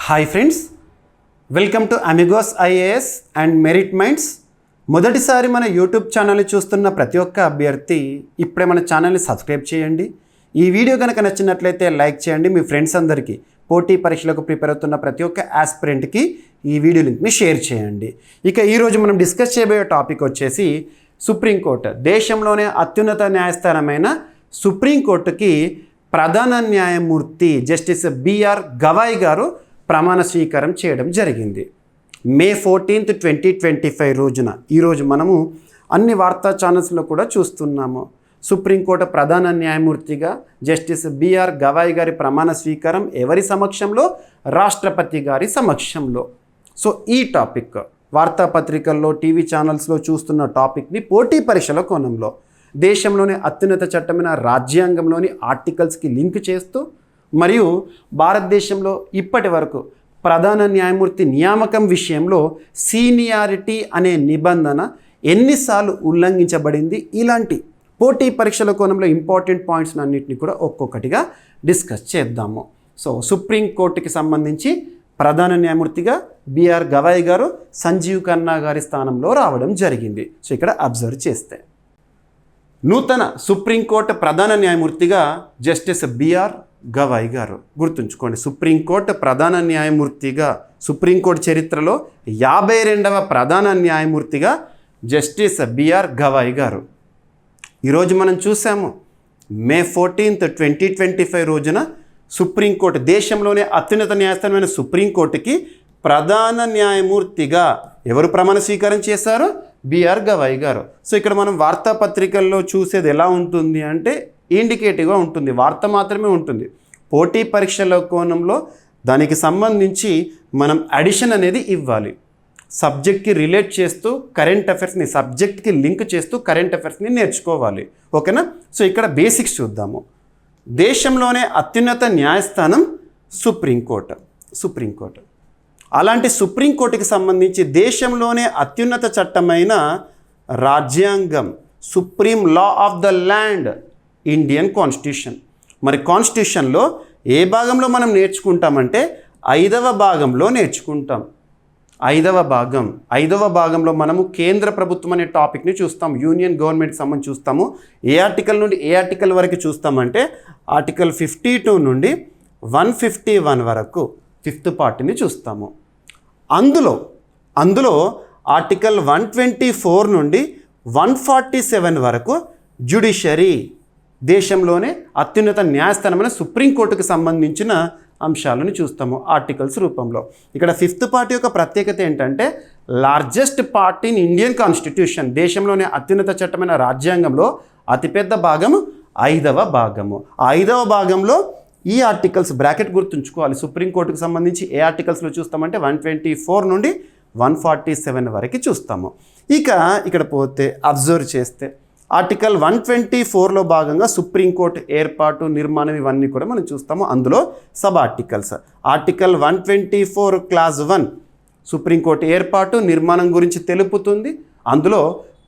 Hi friends, welcome to Amigos IAS and merit minds. మొదటిసారి మన YouTube ఛానల్ని చూస్తున్న ప్రతి ఒక్క అభ్యర్థి ఇప్పుడే మన ఛానల్ని సబ్స్క్రైబ్ చేయండి. ఈ వీడియో కనుక నచ్చినట్లయితే లైక్ చేయండి. మీ ఫ్రెండ్స్ అందరికీ, పోటీ పరీక్షలకు ప్రిపేర్ అవుతున్న ప్రతి ఒక్క ఆస్పిరెంట్కి ఈ వీడియో లింక్ని షేర్ చేయండి. ఇక ఈరోజు మనం డిస్కస్ చేయబోయే టాపిక్ వచ్చేసి సుప్రీంకోర్టు. దేశంలోనే అత్యున్నత న్యాయస్థానమైన సుప్రీంకోర్టుకి ప్రధాన న్యాయమూర్తి జస్టిస్ బిఆర్ గవాయ్ గారు ప్రమాణ స్వీకారం చేయడం జరిగింది. మే 14, 2025 రోజున. ఈరోజు మనము అన్ని వార్తా ఛానల్స్లో కూడా చూస్తున్నాము. సుప్రీంకోర్టు ప్రధాన న్యాయమూర్తిగా జస్టిస్ బిఆర్ గవాయ్ గారి ప్రమాణ స్వీకారం ఎవరి సమక్షంలో? రాష్ట్రపతి గారి సమక్షంలో. సో ఈ టాపిక్ వార్తాపత్రికల్లో, టీవీ ఛానల్స్లో చూస్తున్న టాపిక్ని పోటీ పరీక్షల కోణంలో దేశంలోని అత్యున్నత చట్టమైన రాజ్యాంగంలోని ఆర్టికల్స్కి లింక్ చేస్తూ, మరియు భారతదేశంలో ఇప్పటి వరకు ప్రధాన న్యాయమూర్తి నియామకం విషయంలో సీనియారిటీ అనే నిబంధన ఎన్నిసార్లు ఉల్లంఘించబడింది, ఇలాంటి పోటీ పరీక్షల కోణంలో ఇంపార్టెంట్ పాయింట్స్ అన్నింటినీ కూడా ఒక్కొక్కటిగా డిస్కస్ చేద్దాము. సో సుప్రీంకోర్టుకి సంబంధించి ప్రధాన న్యాయమూర్తిగా బిఆర్ గవాయ్ గారు సంజీవ్ ఖన్నా గారి స్థానంలో రావడం జరిగింది. సో ఇక్కడ అబ్జర్వ్ చేస్తే నూతన సుప్రీంకోర్టు ప్రధాన న్యాయమూర్తిగా జస్టిస్ బిఆర్ గవాయ్ గారు. గుర్తుంచుకోండి, సుప్రీంకోర్టు ప్రధాన న్యాయమూర్తిగా, సుప్రీంకోర్టు చరిత్రలో 52వ ప్రధాన న్యాయమూర్తిగా జస్టిస్ బిఆర్ గవాయ్ గారు. ఈరోజు మనం చూసాము, మే 14, 2025 రోజున సుప్రీంకోర్టు, దేశంలోనే అత్యున్నత న్యాయస్థానమైన సుప్రీంకోర్టుకి ప్రధాన న్యాయమూర్తిగా ఎవరు ప్రమాణ స్వీకారం చేశారు? బిఆర్ గవాయ్ గారు. సో ఇక్కడ మనం వార్తాపత్రికల్లో చూసేది ఎలా ఉంటుంది అంటే ఇండికేటివ్గా ఉంటుంది, వార్త మాత్రమే ఉంటుంది. పోటీ పరీక్షల కోణంలో దానికి సంబంధించి మనం అడిషన్ అనేది ఇవ్వాలి. సబ్జెక్ట్కి రిలేట్ చేస్తూ కరెంట్ అఫైర్స్ని, సబ్జెక్ట్కి లింక్ చేస్తూ కరెంట్ అఫైర్స్ని నేర్చుకోవాలి. ఓకేనా? సో ఇక్కడ బేసిక్స్ చూద్దాము. దేశంలోనే అత్యున్నత న్యాయస్థానం సుప్రీంకోర్టు. అలాంటి సుప్రీంకోర్టుకి సంబంధించి దేశంలోనే అత్యున్నత చట్టమైన రాజ్యాంగం, supreme law of the land, Indian constitution. మరి కాన్స్టిట్యూషన్లో ఏ భాగంలో మనం నేర్చుకుంటామంటే 5వ భాగంలో నేర్చుకుంటాం. 5వ భాగంలో మనము కేంద్ర ప్రభుత్వం అనే టాపిక్ని చూస్తాం. యూనియన్ గవర్నమెంట్కి సంబంధించి చూస్తాము. ఏ ఆర్టికల్ నుండి ఏ ఆర్టికల్ వరకు చూస్తామంటే ఆర్టికల్ 52 నుండి 151 వరకు 5th పార్ట్ని చూస్తాము. అందులో ఆర్టికల్ 124 నుండి 147 వరకు జ్యుడిషరీ, దేశంలోనే అత్యున్నత న్యాయస్థానమైన సుప్రీంకోర్టుకు సంబంధించిన అంశాలను చూస్తాము ఆర్టికల్స్ రూపంలో. ఇక్కడ 5th పార్ట్ యొక్క ప్రత్యేకత ఏంటంటే largest part in Indian constitution, దేశంలోనే అత్యున్నత చట్టమైన రాజ్యాంగంలో అతిపెద్ద భాగము 5వ భాగము. ఆ 5వ భాగంలో ఈ ఆర్టికల్స్ బ్రాకెట్ గుర్తుంచుకోవాలి. సుప్రీంకోర్టుకు సంబంధించి ఏ ఆర్టికల్స్లో చూస్తామంటే 124 నుండి 147 వరకు చూస్తాము. ఇక్కడ పోతే అబ్జర్వ్ చేస్తే ఆర్టికల్ 124లో భాగంగా సుప్రీంకోర్టు ఏర్పాటు, నిర్మాణం, ఇవన్నీ కూడా మనం చూస్తాము. అందులో sub articles. Article 124 clause 1 supreme court ఏర్పాటు, నిర్మాణం గురించి తెలుపుతుంది. అందులో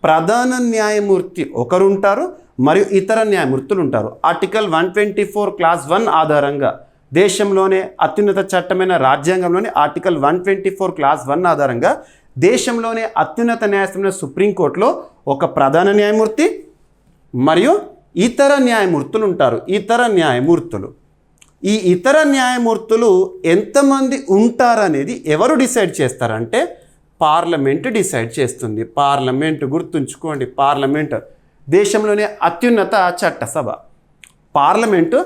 ప్రధాన న్యాయమూర్తి ఒకరు ఉంటారు, మరియు ఇతర న్యాయమూర్తులు ఉంటారు. ఆర్టికల్ 124 క్లాజ్ 1 ఆధారంగా దేశంలోనే అత్యున్నత చట్టమైన రాజ్యాంగంలోని ఆర్టికల్ 124 క్లాజ్ 1 ఆధారంగా దేశంలోనే అత్యున్నత న్యాయస్థానమైన సుప్రీంకోర్టులో ఒక ప్రధాన న్యాయమూర్తి మరియు ఇతర న్యాయమూర్తులు ఉంటారు. ఈ ఇతర న్యాయమూర్తులు ఎంతమంది ఉంటారనేది ఎవరు డిసైడ్ చేస్తారంటే పార్లమెంటు డిసైడ్ చేస్తుంది. పార్లమెంటు, గుర్తుంచుకోండి, పార్లమెంటు దేశంలోనే అత్యున్నత చట్టసభ. పార్లమెంటు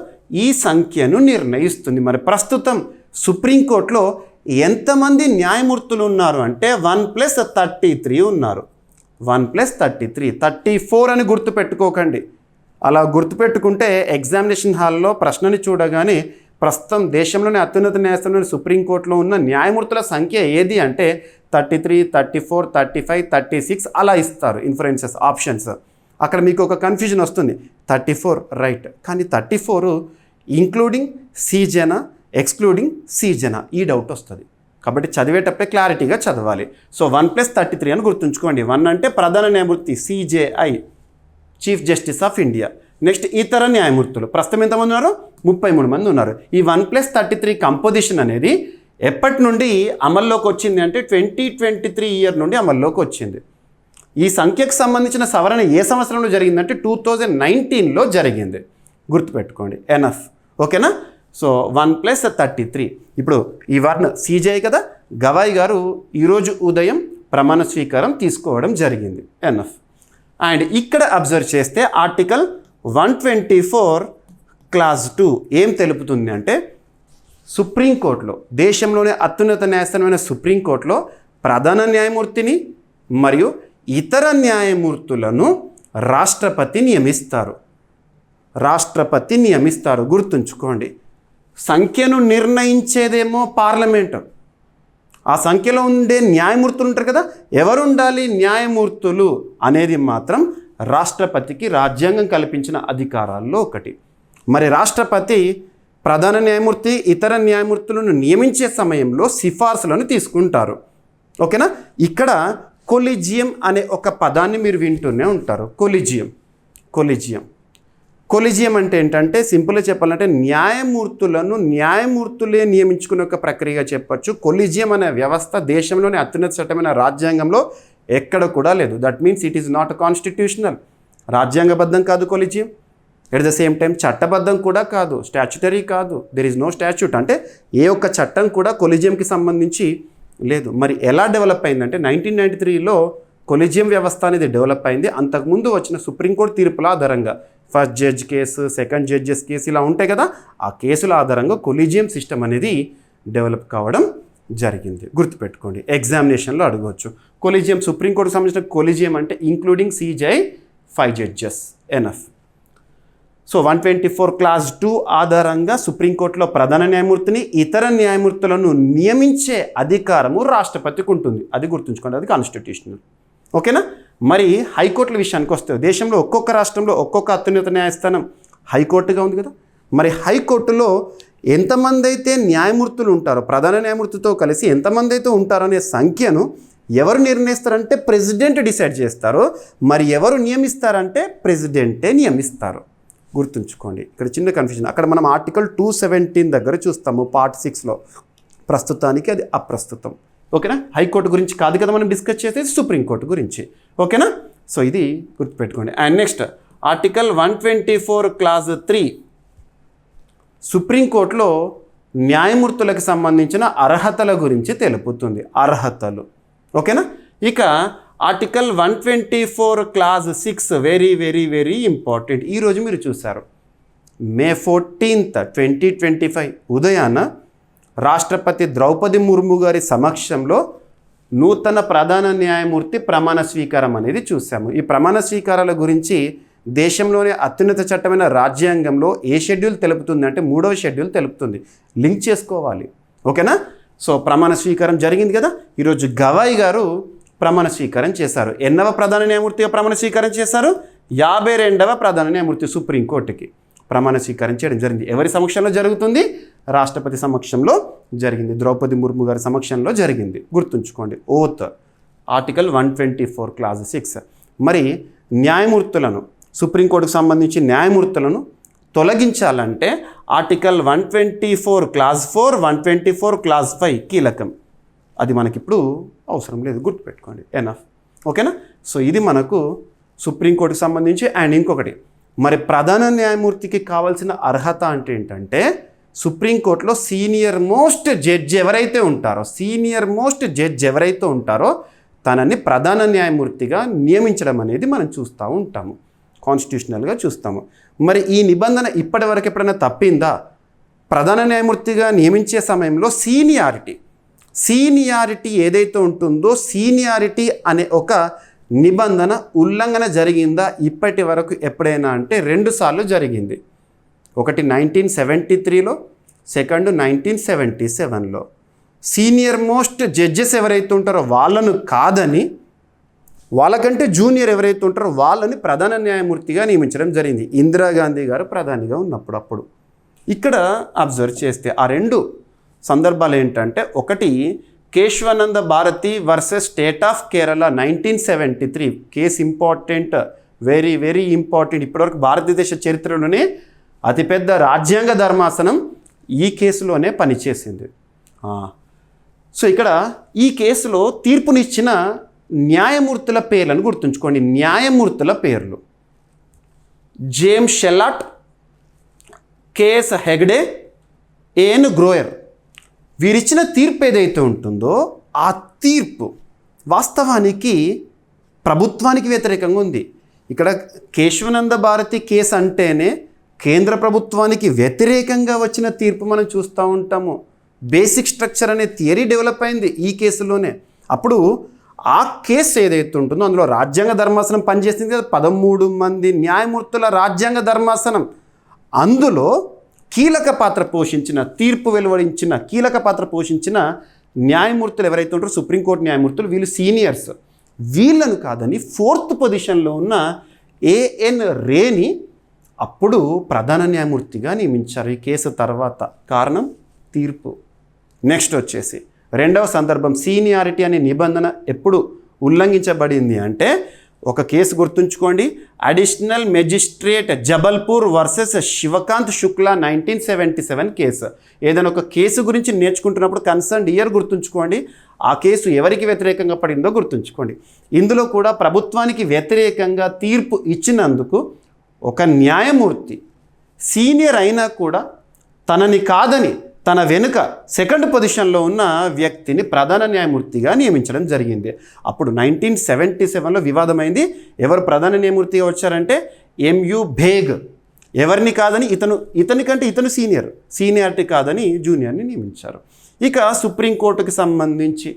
ఈ సంఖ్యను నిర్ణయిస్తుంది. మరి ప్రస్తుతం సుప్రీంకోర్టులో ఎంతమంది న్యాయమూర్తులు ఉన్నారు అంటే 1+33 ఉన్నారు. 1+33, 34 అని గుర్తుపెట్టుకోకండి. అలా గుర్తుపెట్టుకుంటే ఎగ్జామినేషన్ హాల్లో ప్రశ్నని చూడగానే ప్రస్తుతం దేశంలోనే అత్యున్నత న్యాయస్థానంలో సుప్రీంకోర్టులో ఉన్న న్యాయమూర్తుల సంఖ్య ఏది అంటే 33, 34, 35, 36 అలా ఇస్తారు ఇన్ఫరెన్సెస్, ఆప్షన్స్. అక్కడ మీకు ఒక కన్ఫ్యూజన్ వస్తుంది. 34 రైట్, కానీ 34 ఇంక్లూడింగ్ సీజన, ఎక్స్క్లూడింగ్ సీజన, ఈ డౌట్ వస్తుంది. కాబట్టి చదివేటప్పుడే క్లారిటీగా చదవాలి. సో 1+33 అని గుర్తుంచుకోండి. 1 అంటే ప్రధాన న్యాయమూర్తి, CJI, chief justice of India. Next ఇతర న్యాయమూర్తులు ప్రస్తుతం ఎంతమంది ఉన్నారు? 33 మంది ఉన్నారు. ఈ 1+33 కంపోజిషన్ అనేది ఎప్పటి నుండి అమల్లోకి వచ్చింది అంటే 2023 ఇయర్ నుండి అమల్లోకి వచ్చింది. ఈ సంఖ్యకు సంబంధించిన సవరణ ఏ సంవత్సరంలో జరిగిందంటే 2019లో జరిగింది. గుర్తుపెట్టుకోండి. ఎనఫ్. ఓకేనా? సో 1+33. ఇప్పుడు ఈ వర్ణ సీజే కదా, గవాయి గారు ఈరోజు ఉదయం ప్రమాణ స్వీకారం తీసుకోవడం జరిగింది. ఎనఫ్. అండ్ ఇక్కడ అబ్జర్వ్ చేస్తే ఆర్టికల్ 124 క్లాజ్ 2 ఏం తెలుపుతుంది అంటే సుప్రీంకోర్టులో, దేశంలోనే అత్యున్నత న్యాయస్థానమైన సుప్రీంకోర్టులో ప్రధాన న్యాయమూర్తిని మరియు ఇతర న్యాయమూర్తులను రాష్ట్రపతి నియమిస్తారు. గుర్తుంచుకోండి. సంఖ్యను నిర్ణయించేదేమో పార్లమెంటు. ఆ సంఖ్యలో ఉండే న్యాయమూర్తులు ఉంటారు కదా, ఎవరు ఉండాలి న్యాయమూర్తులు అనేది మాత్రం రాష్ట్రపతికి రాజ్యాంగం కల్పించిన అధికారాల్లో ఒకటి. మరి రాష్ట్రపతి ప్రధాన న్యాయమూర్తి ఇతర న్యాయమూర్తులను నియమించే సమయంలో సిఫార్సులను తీసుకుంటారు. ఓకేనా? ఇక్కడ కొలిజియం అనే ఒక పదాన్ని మీరు వింటూనే ఉంటారు. కొలిజియం అంటే ఏంటంటే సింపుల్గా చెప్పాలంటే న్యాయమూర్తులే నియమించుకునే ఒక ప్రక్రియగా చెప్పొచ్చు. కొలిజియం అనే వ్యవస్థ దేశంలోని అత్యున్నత చట్టమైన రాజ్యాంగంలో ఎక్కడ కూడా లేదు. That means it is not constitutional. రాజ్యాంగబద్ధం కాదు collegium. At the same time చట్టబద్ధం కూడా కాదు, స్టాచ్యుటరీ కాదు. There is no statute. అంటే ఏ ఒక్క చట్టం కూడా కొలిజియంకి సంబంధించి లేదు. మరి ఎలా డెవలప్ అయిందంటే 1993లో కొలిజియం వ్యవస్థ అనేది డెవలప్ అయింది. అంతకుముందు వచ్చిన సుప్రీంకోర్టు తీర్పుల ఆధారంగా first judge case, second judges case ఇలా ఉంటాయి కదా, ఆ కేసుల ఆధారంగా కొలిజియం సిస్టమ్ అనేది డెవలప్ కావడం జరిగింది. గుర్తుపెట్టుకోండి. ఎగ్జామినేషన్లో అడగవచ్చు. కొలిజియం సుప్రీంకోర్టుకు సంబంధించిన కొలిజియం అంటే including CJI 5 judges. Enough. So 124 clause 2 ఆధారంగా సుప్రీంకోర్టులో ప్రధాన న్యాయమూర్తిని ఇతర న్యాయమూర్తులను నియమించే అధికారము రాష్ట్రపతికి ఉంటుంది. అది గుర్తుంచుకోండి. అది కాన్స్టిట్యూషనల్. ఓకేనా? మరి హైకోర్టుల విషయానికి వస్తే దేశంలో ఒక్కొక్క రాష్ట్రంలో ఒక్కొక్క అత్యున్నత న్యాయస్థానం హైకోర్టుగా ఉంది కదా. మరి హైకోర్టులో ఎంతమంది అయితే న్యాయమూర్తులు ఉంటారో, ప్రధాన న్యాయమూర్తితో కలిసి ఎంతమంది అయితే ఉంటారో అనే సంఖ్యను ఎవరు నిర్ణయిస్తారంటే ప్రెసిడెంట్ డిసైడ్ చేస్తారు. మరి ఎవరు నియమిస్తారంటే ప్రెసిడెంటే నియమిస్తారు. గుర్తుంచుకోండి. ఇక్కడ చిన్న కన్ఫ్యూజన్. అక్కడ మనం ఆర్టికల్ 217 దగ్గర చూస్తాము పార్ట్ 6లో. ప్రస్తుతానికి అది అప్రస్తుతం. ఓకేనా? హైకోర్టు గురించి కాదు కదా మనం డిస్కస్ చేసేది, సుప్రీంకోర్టు గురించి. ఓకేనా? సో ఇది గుర్తుపెట్టుకోండి. అండ్ నెక్స్ట్ ఆర్టికల్ 124 క్లాజ్ 3 సుప్రీంకోర్టులో న్యాయమూర్తులకు సంబంధించిన అర్హతల గురించి తెలుపుతుంది. అర్హతలు. ఓకేనా? ఇక article 124 clause 6 very very very important. ఈరోజు మీరు చూశారు May 14th 2025 ఉదయాన రాష్ట్రపతి ద్రౌపది ముర్ము గారి సమక్షంలో నూతన ప్రధాన న్యాయమూర్తి ప్రమాణ స్వీకారం అనేది చూసాము. ఈ ప్రమాణ స్వీకారాల గురించి దేశంలోనే అత్యున్నత చట్టమైన రాజ్యాంగంలో ఏ షెడ్యూల్ తెలుపుతుంది అంటే 3వ షెడ్యూల్ తెలుపుతుంది. లింక్ చేసుకోవాలి. ఓకేనా? సో ప్రమాణ స్వీకారం జరిగింది కదా. ఈరోజు గవాయి గారు ప్రమాణ స్వీకారం చేశారు. ఎన్నవ ప్రధాన న్యాయమూర్తిగా ప్రమాణ స్వీకారం చేశారు? 52వ ప్రధాన న్యాయమూర్తి సుప్రీంకోర్టుకి ప్రమాణ స్వీకారం చేయడం జరిగింది. ఎవరి సమక్షంలో జరుగుతుంది? రాష్ట్రపతి సమక్షంలో జరిగింది. ద్రౌపది ముర్ము గారి సమక్షంలో జరిగింది. గుర్తుంచుకోండి. Oath article 124 clause 6. మరి న్యాయమూర్తులను, సుప్రీంకోర్టుకు సంబంధించి న్యాయమూర్తులను తొలగించాలంటే ఆర్టికల్ 124 క్లాజ్ 4, 124 క్లాజ్ 5 కీలకం. అది మనకిప్పుడు అవసరం లేదు. గుర్తుపెట్టుకోండి. ఎనఫ్. ఓకేనా? సో ఇది మనకు సుప్రీంకోర్టుకు సంబంధించి. అండ్ ఇంకొకటి, మరి ప్రధాన న్యాయమూర్తికి కావాల్సిన అర్హత అంటే ఏంటంటే సుప్రీంకోర్టులో సీనియర్ మోస్ట్ జడ్జి ఎవరైతే ఉంటారో తనని ప్రధాన న్యాయమూర్తిగా నియమించడం అనేది మనం చూస్తూ ఉంటాము. కాన్స్టిట్యూషనల్గా చూస్తాము. మరి ఈ నిబంధన ఇప్పటివరకు ఎప్పుడైనా తప్పిందా? ప్రధాన న్యాయమూర్తిగా నియమించే సమయంలో సీనియారిటీ ఏదైతే ఉంటుందో సీనియారిటీ అనే ఒక నిబంధన ఉల్లంఘన జరిగిందా ఇప్పటి వరకు ఎప్పుడైనా అంటే 2 సార్లు జరిగింది. ఒకటి 1973లో, సెకండ్ 1977లో. సీనియర్ మోస్ట్ జడ్జెస్ ఎవరైతే ఉంటారో వాళ్ళను కాదని, వాళ్ళకంటే జూనియర్ ఎవరైతే ఉంటారో వాళ్ళని ప్రధాన న్యాయమూర్తిగా నియమించడం జరిగింది. ఇందిరాగాంధీ గారు ప్రధానిగా ఉన్నప్పుడు. ఇక్కడ అబ్జర్వ్ చేస్తే ఆ 2 సందర్భాలు ఏంటంటే, ఒకటి Kesavananda Bharati versus state of Kerala 1973 case. Important, very very important. ఇప్పటివరకు భారతదేశ చరిత్రలోనే అతిపెద్ద రాజ్యాంగ ధర్మాసనం ఈ కేసులోనే పనిచేసింది. సో ఇక్కడ ఈ కేసులో తీర్పునిచ్చిన న్యాయమూర్తుల పేర్లను గుర్తుంచుకోండి. న్యాయమూర్తుల పేర్లు: James Shelat, KS Hegde, AN Grover. వీరిచ్చిన తీర్పు ఏదైతే ఉంటుందో ఆ తీర్పు వాస్తవానికి ప్రభుత్వానికి వ్యతిరేకంగా ఉంది. ఇక్కడ కేశవానంద భారతి కేసు అంటేనే కేంద్ర ప్రభుత్వానికి వ్యతిరేకంగా వచ్చిన తీర్పు మనం చూస్తూ ఉంటాము. బేసిక్ స్ట్రక్చర్ అనే థియరీ డెవలప్ అయింది ఈ కేసులోనే. అప్పుడు ఆ కేసు ఏదైతే ఉంటుందో అందులో రాజ్యాంగ ధర్మాసనం పనిచేసింది కదా, 13 మంది న్యాయమూర్తుల రాజ్యాంగ ధర్మాసనం. అందులో కీలక పాత్ర పోషించిన, తీర్పు వెలువడించిన కీలక పాత్ర పోషించిన న్యాయమూర్తులు ఎవరైతే ఉంటారో సుప్రీంకోర్టు న్యాయమూర్తులు, వీళ్ళు సీనియర్స్. వీళ్ళను కాదని 4th పొజిషన్లో ఉన్న ఏఎన్ రేని అప్పుడు ప్రధాన న్యాయమూర్తిగా నియమించారు ఈ కేసు తర్వాత. కారణం తీర్పు. నెక్స్ట్ వచ్చేసి రెండవ సందర్భం, సీనియారిటీ అనే నిబంధన ఎప్పుడు ఉల్లంఘించబడింది అంటే, ఒక కేసు గుర్తుంచుకోండి, additional magistrate Jabalpur versus Shivkant Shukla 1977 case. ఏదైనా ఒక కేసు గురించి నేర్చుకుంటున్నప్పుడు కన్సర్న్ ఇయర్ గుర్తుంచుకోండి, ఆ కేసు ఎవరికి వ్యతిరేకంగా పడిందో గుర్తుంచుకోండి. ఇందులో కూడా ప్రభుత్వానికి వ్యతిరేకంగా తీర్పు ఇచ్చినందుకు ఒక న్యాయమూర్తి సీనియర్ అయినా కూడా తనని కాదని తన వెనుక 2nd పొజిషన్లో ఉన్న వ్యక్తిని ప్రధాన న్యాయమూర్తిగా నియమించడం జరిగింది. అప్పుడు 1977లో వివాదమైంది. ఎవరు ప్రధాన న్యాయమూర్తిగా వచ్చారంటే ఎంయు బేగ్. ఎవరిని కాదని ఇతనికంటే ఇతను సీనియారిటీ కాదని జూనియర్ని నియమించారు. ఇక సుప్రీంకోర్టుకి సంబంధించి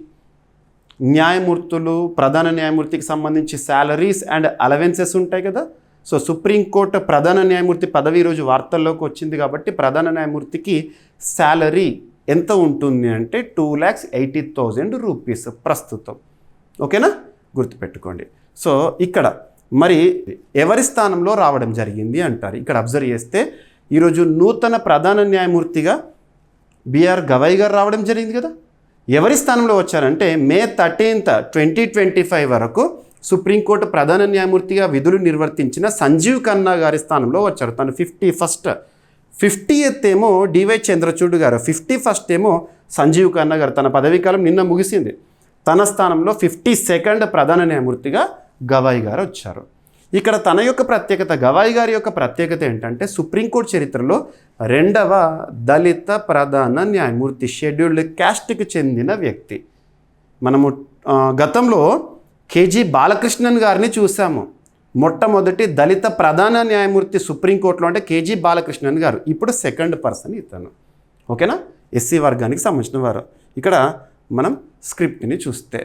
న్యాయమూర్తులు, ప్రధాన న్యాయమూర్తికి సంబంధించి శాలరీస్ అండ్ అలవెన్సెస్ ఉంటాయి కదా. సో సుప్రీంకోర్టు ప్రధాన న్యాయమూర్తి పదవి ఈరోజు వార్తల్లోకి వచ్చింది కాబట్టి ప్రధాన న్యాయమూర్తికి శాలరీ ఎంత ఉంటుంది అంటే 2,80,000 రూపీస్ ప్రస్తుతం. ఓకేనా, గుర్తుపెట్టుకోండి. సో ఇక్కడ మరి ఎవరి స్థానంలో రావడం జరిగింది అంటారు. ఇక్కడ అబ్జర్వ్ చేస్తే ఈరోజు నూతన ప్రధాన న్యాయమూర్తిగా బిఆర్ గవాయ్ గారు రావడం జరిగింది కదా. ఎవరి స్థానంలో వచ్చారంటే మే 13, 2025 వరకు సుప్రీంకోర్టు ప్రధాన న్యాయమూర్తిగా విధులు నిర్వర్తించిన సంజీవ్ ఖన్నా గారి స్థానంలో వచ్చారు. తను 50th ఏమో డివై చంద్రచూడ్ గారు, 51st ఏమో సంజీవ్ ఖన్నా గారు. తన పదవీకాలం నిన్న ముగిసింది. తన స్థానంలో 52nd ప్రధాన న్యాయమూర్తిగా గవాయ్ గారు వచ్చారు. ఇక్కడ తన యొక్క ప్రత్యేకత, గవాయ్ గారి యొక్క ప్రత్యేకత ఏంటంటే సుప్రీంకోర్టు చరిత్రలో 2వ దళిత ప్రధాన న్యాయమూర్తి, షెడ్యూల్డ్ క్యాస్ట్కి చెందిన వ్యక్తి. మనము గతంలో కేజీ బాలకృష్ణన్ గారిని చూసాము. మొట్టమొదటి దళిత ప్రధాన న్యాయమూర్తి సుప్రీంకోర్టులో అంటే కేజీ బాలకృష్ణన్ గారు. ఇప్పుడు 2nd పర్సన్ ఇతను. ఓకేనా, ఎస్సీ వర్గానికి సంబంధించిన వారు. ఇక్కడ మనం స్క్రిప్ట్ని చూస్తే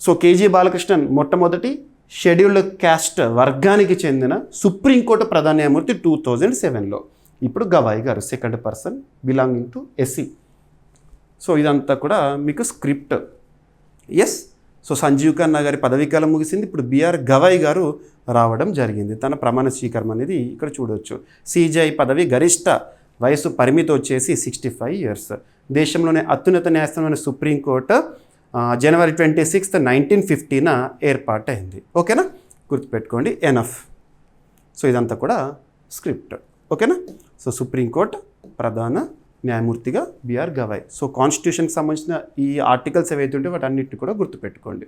సో కేజీ బాలకృష్ణన్ మొట్టమొదటి షెడ్యూల్డ్ క్యాస్ట్ వర్గానికి చెందిన సుప్రీంకోర్టు ప్రధాన న్యాయమూర్తి 2007లో. ఇప్పుడు గవాయ్ గారు 2nd person belonging to SC. So ఇదంతా కూడా మీకు script. Yes, so Sanjiv Khanna గారి పదవీకాలం ముగిసింది. ఇప్పుడు బిఆర్ గవాయ్ గారు రావడం జరిగింది. తన ప్రమాణ స్వీకారం అనేది ఇక్కడ చూడవచ్చు. సిజేఐ పదవి గరిష్ట వయసు పరిమితి వచ్చేసి 65 years. దేశంలోనే అత్యున్నత న్యాయస్థానమైన సుప్రీంకోర్టు జనవరి 26, 1950న ఏర్పాటైంది. ఓకేనా, గుర్తుపెట్టుకోండి. ఎనఫ్. సో ఇదంతా కూడా స్క్రిప్ట్. ఓకేనా. సో సుప్రీంకోర్టు ప్రధాన న్యాయమూర్తిగా బిఆర్ గవాయ్. సో కాన్స్టిట్యూషన్కి సంబంధించిన ఈ ఆర్టికల్స్ ఏవైతే ఉంటే వాటన్నిటిని కూడా గుర్తుపెట్టుకోండి.